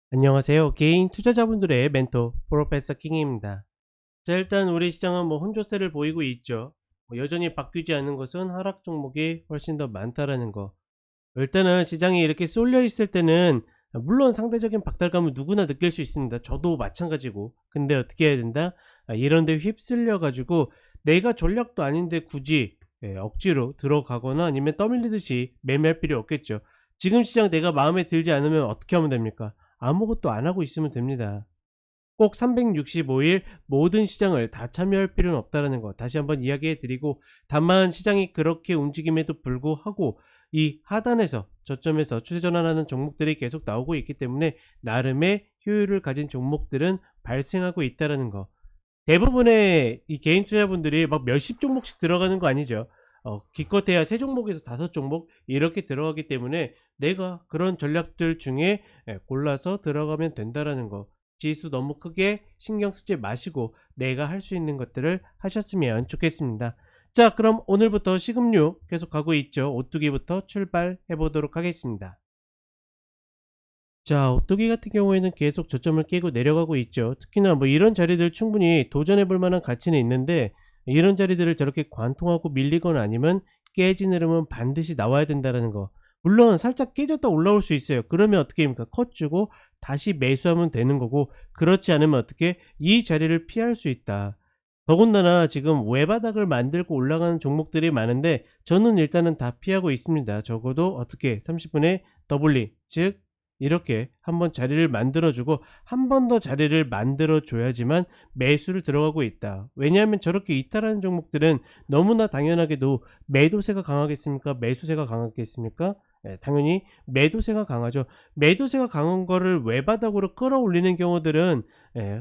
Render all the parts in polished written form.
안녕하세요. 개인 투자자분들의 멘토 프로페서 킹입니다. 자, 일단 우리 시장은 혼조세를 보이고 있죠. 여전히 바뀌지 않는 것은 하락 종목이 훨씬 더 많다라는 거. 일단은 시장이 이렇게 쏠려 있을 때는 물론 상대적인 박탈감을 누구나 느낄 수 있습니다. 저도 마찬가지고. 근데 어떻게 해야 된다? 이런 데 휩쓸려 가지고 내가 전략도 아닌데 굳이 억지로 들어가거나 아니면 떠밀리듯이 매매할 필요 없겠죠. 지금 시장 내가 마음에 들지 않으면 어떻게 하면 됩니까? 아무것도 안 하고 있으면 됩니다. 꼭 365일 모든 시장을 다 참여할 필요는 없다는 거 다시 한번 이야기해 드리고, 다만 시장이 그렇게 움직임에도 불구하고 이 하단에서 저점에서 추세 전환하는 종목들이 계속 나오고 있기 때문에 나름의 효율을 가진 종목들은 발생하고 있다는 거. 대부분의 이 개인 투자분들이 막 몇십 종목씩 들어가는 거 아니죠. 기껏해야 세 종목에서 다섯 종목 이렇게 들어가기 때문에 내가 그런 전략들 중에 골라서 들어가면 된다라는 거. 지수 너무 크게 신경 쓰지 마시고 내가 할 수 있는 것들을 하셨으면 좋겠습니다. 자, 그럼 오늘부터 시급류 계속 가고 있죠. 오뚜기부터 출발해 보도록 하겠습니다. 자, 오뚜기 같은 경우에는 계속 저점을 깨고 내려가고 있죠. 특히나 이런 자리들 충분히 도전해 볼 만한 가치는 있는데, 이런 자리들을 저렇게 관통하고 밀리거나 아니면 깨진 흐름은 반드시 나와야 된다는 거. 물론 살짝 깨졌다 올라올 수 있어요. 그러면 어떻게 합니까? 컷 주고 다시 매수하면 되는 거고, 그렇지 않으면 어떻게 이 자리를 피할 수 있다. 더군다나 지금 외바닥을 만들고 올라가는 종목들이 많은데 저는 일단은 다 피하고 있습니다. 적어도 어떻게 30분에 더블링, 즉 이렇게 한번 자리를 만들어주고 한 번 더 자리를 만들어줘야지만 매수를 들어가고 있다. 왜냐하면 저렇게 이탈하는 종목들은 너무나 당연하게도 매도세가 강하겠습니까? 매수세가 강하겠습니까? 당연히 매도세가 강하죠. 매도세가 강한 거를 외바닥으로 끌어올리는 경우들은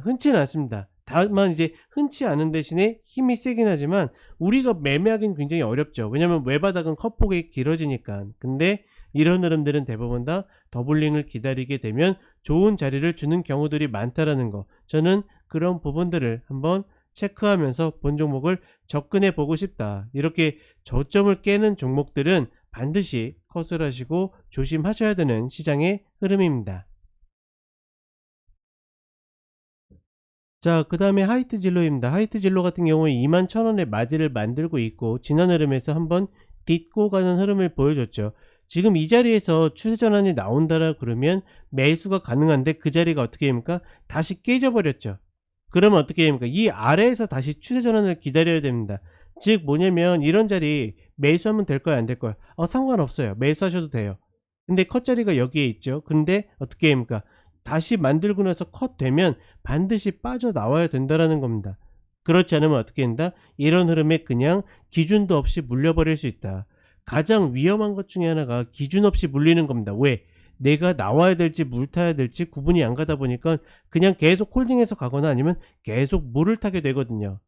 흔치는 않습니다. 다만 이제 흔치 않은 대신에 힘이 세긴 하지만 우리가 매매하기는 굉장히 어렵죠. 왜냐면 외바닥은 컷폭이 길어지니까. 근데 이런 흐름들은 대부분 다 더블링을 기다리게 되면 좋은 자리를 주는 경우들이 많다라는 거. 저는 그런 부분들을 한번 체크하면서 본 종목을 접근해 보고 싶다. 이렇게 저점을 깨는 종목들은 반드시 컷을 하시고 조심하셔야 되는 시장의 흐름입니다. 자, 그 다음에 하이트 진로입니다. 하이트 진로 같은 경우에 21,000원의 마디를 만들고 있고 지난 흐름에서 한번 딛고 가는 흐름을 보여줬죠. 지금 이 자리에서 추세 전환이 나온다라 그러면 매수가 가능한데 그 자리가 어떻게 됩니까? 다시 깨져버렸죠. 그러면 어떻게 됩니까? 이 아래에서 다시 추세 전환을 기다려야 됩니다. 즉 뭐냐면 이런 자리 매수하면 될 거야 안 될 거야? 상관없어요. 매수하셔도 돼요. 근데 컷 자리가 여기에 있죠. 근데 어떻게 됩니까? 다시 만들고 나서 컷 되면 반드시 빠져나와야 된다라는 겁니다. 그렇지 않으면 어떻게 된다? 이런 흐름에 그냥 기준도 없이 물려버릴 수 있다. 가장 위험한 것 중에 하나가 기준 없이 물리는 겁니다. 왜? 내가 나와야 될지 물 타야 될지 구분이 안 가다 보니까 그냥 계속 홀딩해서 가거나 아니면 계속 물을 타게 되거든요.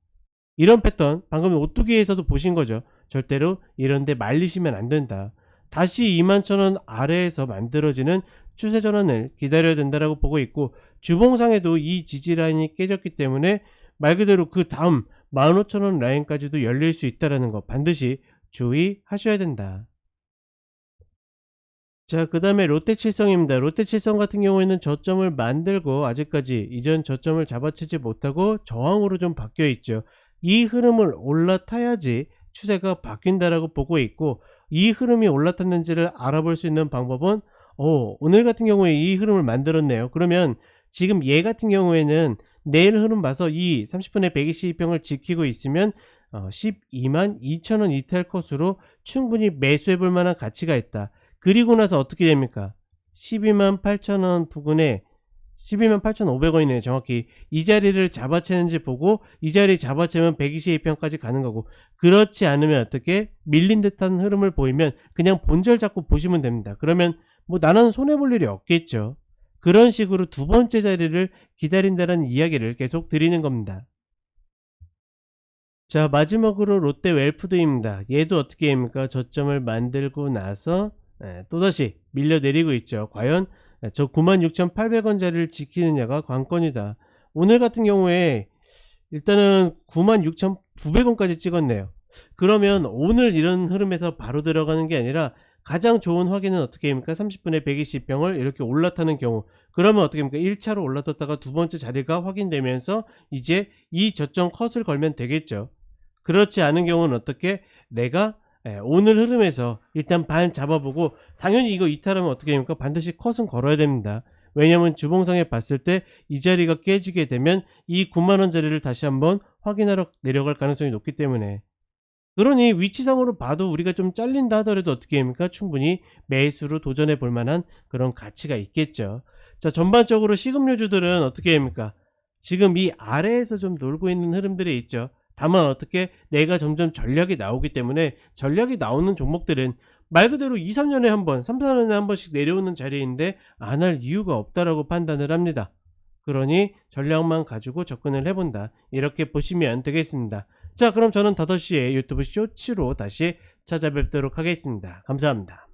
이런 패턴 방금 오뚜기에서도 보신 거죠. 절대로 이런데 말리시면 안 된다. 다시 21,000원 아래에서 만들어지는 추세 전환을 기다려야 된다라고 보고 있고, 주봉상에도 이 지지 라인이 깨졌기 때문에 말 그대로 그 다음 15,000원 라인까지도 열릴 수 있다라는 거 반드시 주의하셔야 된다. 자, 그 다음에 롯데칠성입니다. 롯데칠성 같은 경우에는 저점을 만들고 아직까지 이전 저점을 잡아채지 못하고 저항으로 좀 바뀌어 있죠. 이 흐름을 올라타야지 추세가 바뀐다라고 보고 있고, 이 흐름이 올라탔는지를 알아볼 수 있는 방법은 오늘 같은 경우에 이 흐름을 만들었네요. 그러면 지금 얘 같은 경우에는 내일 흐름 봐서 이 30분의 122평을 지키고 있으면 122,000원 이탈 컷으로 충분히 매수해 볼 만한 가치가 있다. 그리고 나서 어떻게 됩니까? 128,000원 부근에 128,500원이네요. 정확히 이 자리를 잡아채는지 보고 이 자리 잡아채면 122평까지 가는 거고, 그렇지 않으면 어떻게 밀린 듯한 흐름을 보이면 그냥 본절 잡고 보시면 됩니다. 그러면 나는 손해볼 일이 없겠죠. 그런 식으로 두 번째 자리를 기다린다는 이야기를 계속 드리는 겁니다. 자, 마지막으로 롯데 웰푸드입니다. 얘도 어떻게 합니까? 저점을 만들고 나서 또다시 밀려 내리고 있죠. 과연 저 96,800원짜리를 지키느냐가 관건이다. 오늘 같은 경우에 일단은 96,900원까지 찍었네요. 그러면 오늘 이런 흐름에서 바로 들어가는 게 아니라 가장 좋은 확인은 어떻게 합니까? 30분에 120병을 이렇게 올라타는 경우, 그러면 어떻게 합니까? 1차로 올라탔다가 두 번째 자리가 확인되면서 이제 이 저점 컷을 걸면 되겠죠. 그렇지 않은 경우는 어떻게, 내가 오늘 흐름에서 일단 반 잡아보고, 당연히 이거 이탈하면 어떻게 됩니까? 반드시 컷은 걸어야 됩니다. 왜냐면 주봉상에 봤을 때 이 자리가 깨지게 되면 이 9만원 자리를 다시 한번 확인하러 내려갈 가능성이 높기 때문에, 그러니 위치상으로 봐도 우리가 좀 잘린다 하더라도 어떻게 합니까? 충분히 매수로 도전해 볼 만한 그런 가치가 있겠죠. 자, 전반적으로 식음료주들은 어떻게 합니까? 지금 이 아래에서 좀 놀고 있는 흐름들이 있죠. 다만 어떻게, 내가 점점 전략이 나오기 때문에, 전략이 나오는 종목들은 말 그대로 2, 3년에 한 번, 3, 4년에 한 번씩 내려오는 자리인데 안 할 이유가 없다라고 판단을 합니다. 그러니 전략만 가지고 접근을 해본다, 이렇게 보시면 되겠습니다. 자, 그럼 저는 5시에 유튜브 쇼츠로 다시 찾아뵙도록 하겠습니다. 감사합니다.